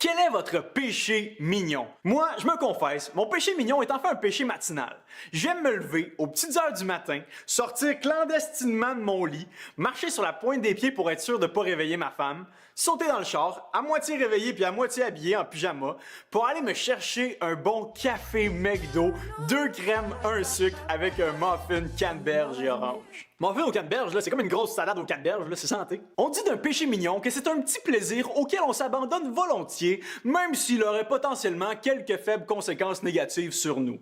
Quel est votre péché mignon? Moi, je me confesse, mon péché mignon est enfin un péché matinal. J'aime me lever aux petites heures du matin, sortir clandestinement de mon lit, marcher sur la pointe des pieds pour être sûr de ne pas réveiller ma femme, sauter dans le char, à moitié réveillé puis à moitié habillé en pyjama, pour aller me chercher un bon café McDo, 2 crèmes, 1 sucre avec un muffin canneberge et orange. Muffin au canneberge, là, c'est comme une grosse salade au canneberge, là, c'est santé. On dit d'un péché mignon que c'est un petit plaisir auquel on s'abandonne volontiers, même s'il aurait potentiellement quelques faibles conséquences négatives sur nous.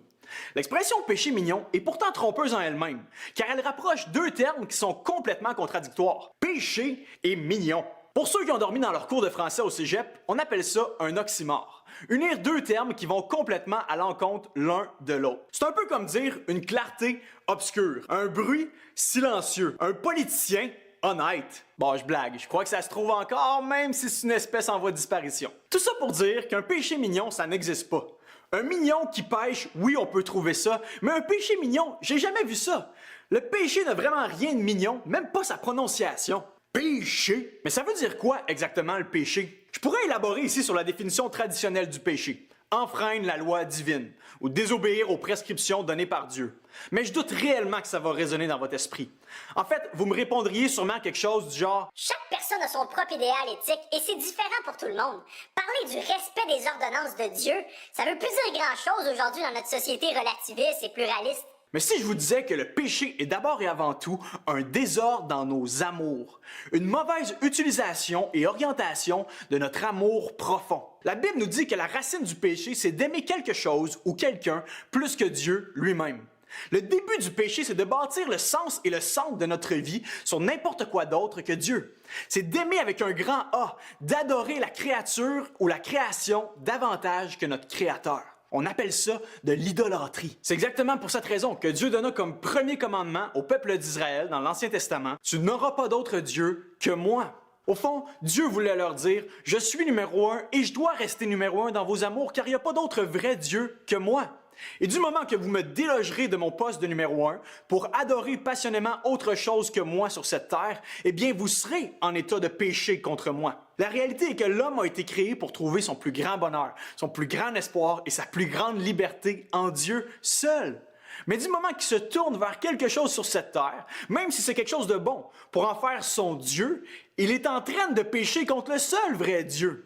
L'expression péché mignon est pourtant trompeuse en elle-même, car elle rapproche deux termes qui sont complètement contradictoires. Péché et mignon. Pour ceux qui ont dormi dans leur cours de français au cégep, on appelle ça un oxymore. Unir deux termes qui vont complètement à l'encontre l'un de l'autre. C'est un peu comme dire une clarté obscure, un bruit silencieux, un politicien honnête. Bon, je blague, je crois que ça se trouve encore, même si c'est une espèce en voie de disparition. Tout ça pour dire qu'un péché mignon, ça n'existe pas. Un mignon qui pêche, oui, on peut trouver ça, mais un péché mignon, j'ai jamais vu ça. Le péché n'a vraiment rien de mignon, même pas sa prononciation. Péché? Mais ça veut dire quoi exactement le péché? Je pourrais élaborer ici sur la définition traditionnelle du péché. Enfreindre la loi divine ou désobéir aux prescriptions données par Dieu. Mais je doute réellement que ça va résonner dans votre esprit. En fait, vous me répondriez sûrement quelque chose du genre « Chaque personne a son propre idéal éthique et c'est différent pour tout le monde. Parler du respect des ordonnances de Dieu, ça veut plus dire grand-chose aujourd'hui dans notre société relativiste et pluraliste. » Mais si je vous disais que le péché est d'abord et avant tout un désordre dans nos amours, une mauvaise utilisation et orientation de notre amour profond. La Bible nous dit que la racine du péché, c'est d'aimer quelque chose ou quelqu'un plus que Dieu lui-même. Le début du péché, c'est de bâtir le sens et le centre de notre vie sur n'importe quoi d'autre que Dieu. C'est d'aimer avec un grand A, d'adorer la créature ou la création davantage que notre Créateur. On appelle ça de l'idolâtrie. C'est exactement pour cette raison que Dieu donna comme premier commandement au peuple d'Israël dans l'Ancien Testament « Tu n'auras pas d'autre Dieu que moi ». Au fond, Dieu voulait leur dire « Je suis numéro 1 et je dois rester numéro 1 dans vos amours car il n'y a pas d'autre vrai Dieu que moi ». Et du moment que vous me délogerez de mon poste de numéro 1 pour adorer passionnément autre chose que moi sur cette terre, eh bien vous serez en état de péché contre moi. La réalité est que l'homme a été créé pour trouver son plus grand bonheur, son plus grand espoir et sa plus grande liberté en Dieu seul. Mais du moment qu'il se tourne vers quelque chose sur cette terre, même si c'est quelque chose de bon, pour en faire son Dieu, il est en train de pécher contre le seul vrai Dieu.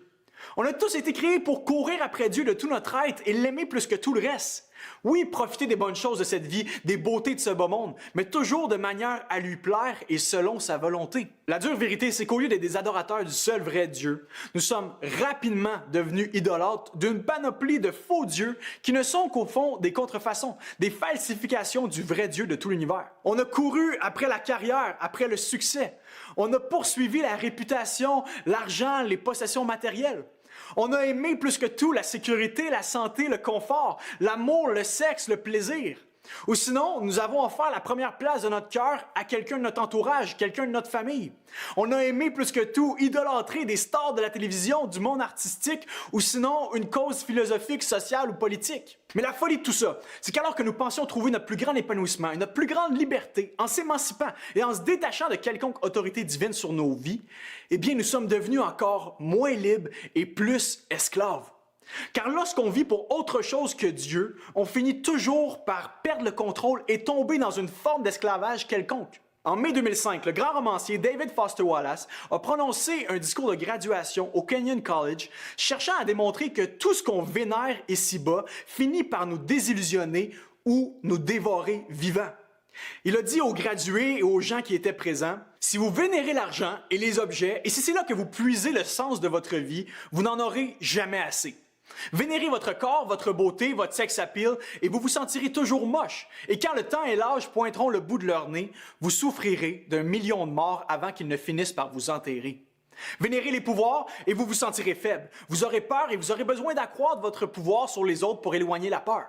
On a tous été créés pour courir après Dieu de tout notre être et l'aimer plus que tout le reste. Oui, profiter des bonnes choses de cette vie, des beautés de ce beau monde, mais toujours de manière à lui plaire et selon sa volonté. La dure vérité, c'est qu'au lieu d'être des adorateurs du seul vrai Dieu, nous sommes rapidement devenus idolâtres d'une panoplie de faux dieux qui ne sont qu'au fond des contrefaçons, des falsifications du vrai Dieu de tout l'univers. On a couru après la carrière, après le succès. On a poursuivi la réputation, l'argent, les possessions matérielles. On a aimé plus que tout la sécurité, la santé, le confort, l'amour, le sexe, le plaisir. Ou sinon, nous avons offert la première place de notre cœur à quelqu'un de notre entourage, quelqu'un de notre famille. On a aimé plus que tout idolâtrer des stars de la télévision, du monde artistique, ou sinon une cause philosophique, sociale ou politique. Mais la folie de tout ça, c'est qu'alors que nous pensions trouver notre plus grand épanouissement et notre plus grande liberté en s'émancipant et en se détachant de quelconque autorité divine sur nos vies, eh bien nous sommes devenus encore moins libres et plus esclaves. Car lorsqu'on vit pour autre chose que Dieu, on finit toujours par perdre le contrôle et tomber dans une forme d'esclavage quelconque. En mai 2005, le grand romancier David Foster Wallace a prononcé un discours de graduation au Kenyon College, cherchant à démontrer que tout ce qu'on vénère ici-bas finit par nous désillusionner ou nous dévorer vivants. Il a dit aux gradués et aux gens qui étaient présents, « Si vous vénérez l'argent et les objets, et si c'est là que vous puisez le sens de votre vie, vous n'en aurez jamais assez. Vénérez votre corps, votre beauté, votre sex appeal, et vous vous sentirez toujours moche. Et quand le temps et l'âge pointeront le bout de leur nez, vous souffrirez d'1 million de morts avant qu'ils ne finissent par vous enterrer. Vénérez les pouvoirs et vous vous sentirez faible. Vous aurez peur et vous aurez besoin d'accroître votre pouvoir sur les autres pour éloigner la peur.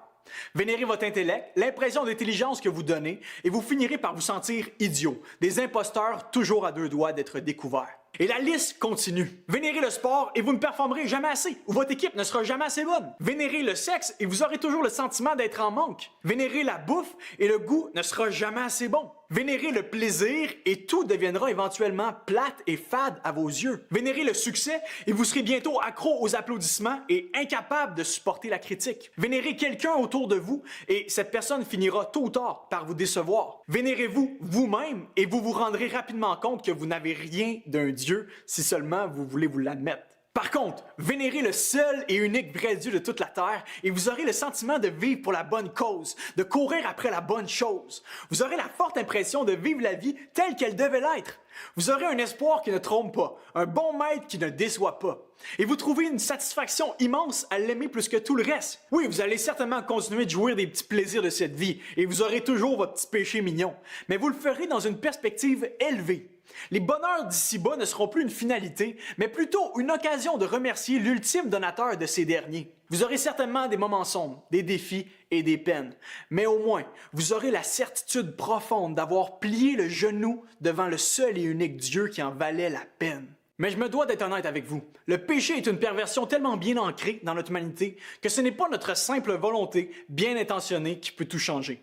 Vénérez votre intellect, l'impression d'intelligence que vous donnez, et vous finirez par vous sentir idiot, des imposteurs toujours à deux doigts d'être découverts. Et la liste continue. Vénérez le sport et vous ne performerez jamais assez, ou votre équipe ne sera jamais assez bonne. Vénérez le sexe et vous aurez toujours le sentiment d'être en manque. Vénérez la bouffe et le goût ne sera jamais assez bon. Vénérez le plaisir et tout deviendra éventuellement plate et fade à vos yeux. Vénérez le succès et vous serez bientôt accro aux applaudissements et incapable de supporter la critique. Vénérez quelqu'un autour de vous et cette personne finira tôt ou tard par vous décevoir. Vénérez-vous vous-même et vous vous rendrez rapidement compte que vous n'avez rien d'un Dieu si seulement vous voulez vous l'admettre. Par contre, vénérez le seul et unique vrai Dieu de toute la terre et vous aurez le sentiment de vivre pour la bonne cause, de courir après la bonne chose. Vous aurez la forte impression de vivre la vie telle qu'elle devait l'être. Vous aurez un espoir qui ne trompe pas, un bon maître qui ne déçoit pas. Et vous trouvez une satisfaction immense à l'aimer plus que tout le reste. Oui, vous allez certainement continuer de jouir des petits plaisirs de cette vie et vous aurez toujours votre petit péché mignon, mais vous le ferez dans une perspective élevée. Les bonheurs d'ici-bas ne seront plus une finalité, mais plutôt une occasion de remercier l'ultime donateur de ces derniers. Vous aurez certainement des moments sombres, des défis et des peines, mais au moins, vous aurez la certitude profonde d'avoir plié le genou devant le seul et unique Dieu qui en valait la peine. Mais je me dois d'être honnête avec vous. Le péché est une perversion tellement bien ancrée dans notre humanité que ce n'est pas notre simple volonté bien intentionnée qui peut tout changer.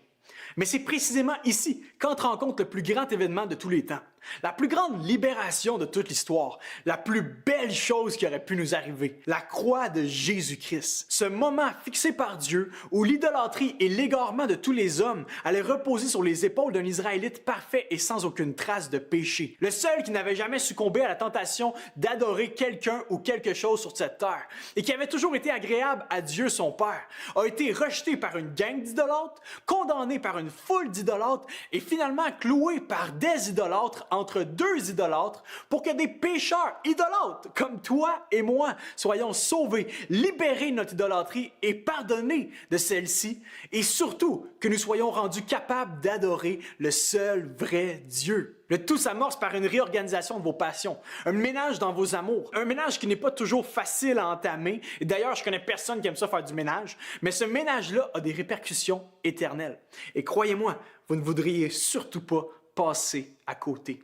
Mais c'est précisément ici qu'entre en compte le plus grand événement de tous les temps, la plus grande libération de toute l'histoire, la plus belle chose qui aurait pu nous arriver, la croix de Jésus-Christ. Ce moment fixé par Dieu où l'idolâtrie et l'égarement de tous les hommes allaient reposer sur les épaules d'un Israélite parfait et sans aucune trace de péché. Le seul qui n'avait jamais succombé à la tentation d'adorer quelqu'un ou quelque chose sur cette terre et qui avait toujours été agréable à Dieu son Père, a été rejeté par une gang d'idolâtres, condamné par une foule d'idolâtres et finalement cloué par des idolâtres entre deux idolâtres pour que des pécheurs idolâtres comme toi et moi soyons sauvés, libérés de notre idolâtrie et pardonnés de celle-ci et surtout que nous soyons rendus capables d'adorer le seul vrai Dieu. Le tout s'amorce par une réorganisation de vos passions, un ménage dans vos amours, un ménage qui n'est pas toujours facile à entamer. Et d'ailleurs, je connais personne qui aime ça faire du ménage, mais ce ménage-là a des répercussions éternelles. Et croyez-moi, vous ne voudriez surtout pas passer à côté.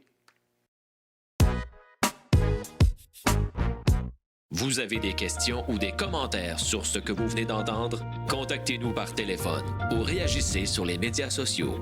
Vous avez des questions ou des commentaires sur ce que vous venez d'entendre? Contactez-nous par téléphone ou réagissez sur les médias sociaux.